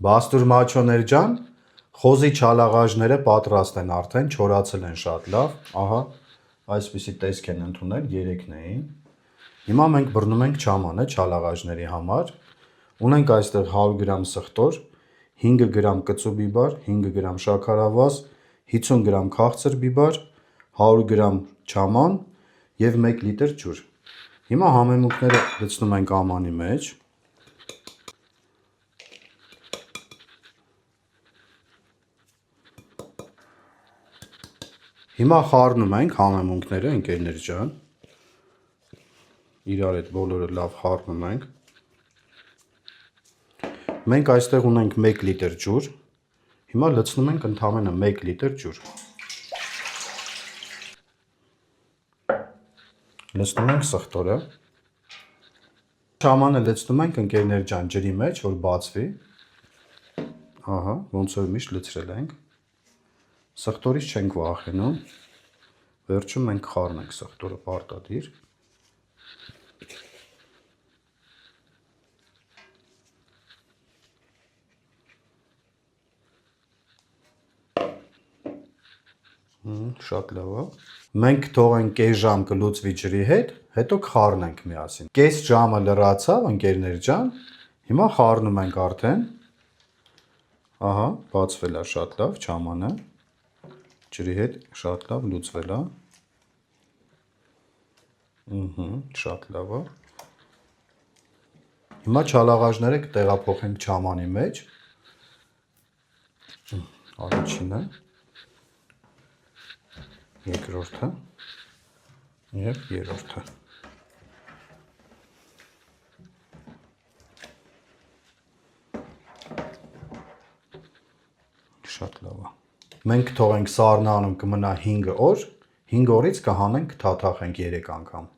Բաստուր մաչոներ ջան, խոզի չալաղաժները պատրաստ են արդեն, չորացել են շատ լավ, ահա, այսպիսի տեսք են ընդունել, 3-ն էին։ Հիմա մենք բռնում ենք չամանը չալաղաժների համար, ունենք այստեղ 100 գրամ սխտոր, 5 գրամ կծու բիբար, 5 գրամ շաքարավազ, 50 գրամ քաղցր բիբար, 100 գրամ չաման և 1 լիտր ջուր։ Հիմա համեմունքները լցնում ենք ամանի մեջ։ Հիմա խառնում ենք համեմունքները, ընկերներ ջան, իրար հետ բոլորը լավ խառնում ենք։ Մենք այստեղ ունենք 1 լիտր ջուր, հիմա լցնում ենք ընդամենը 1 լիտր ջուր։ Լցնում ենք սխտորը։ Չամանը լցնում ենք, ընկերներ ջան, ջրի մեջ, որ բացվի։ Ահա, ոնց որ միշտ լցրել ենք։ Սխտորից չենք վախենում, վերջում մենք խառնենք սխտորը պարտադիր։ Շատ լավ է։ Մենք թողենք կես ժամ կլուծվի ջրի հետ, հետո կխառնենք միասին։ Կես ժամը լրացավ, ընկերներ ջան, հիմա խառնում ենք արդեն։ Ահա, բացվել է շատ լավ չամանը, ջրի հետ շատ լավ լուծվել է։ Շատ լավ է։ Հիմա չալաղաժները կտեղափոխենք չամանի մեջ։ Առաջինը, երկրորդը և երրորդը։ Շատ լավ է։ Մենք կթողենք սառնանում կմնա 5 օր, 5 օրից կհանենք կթաթախենք 3 անգամ։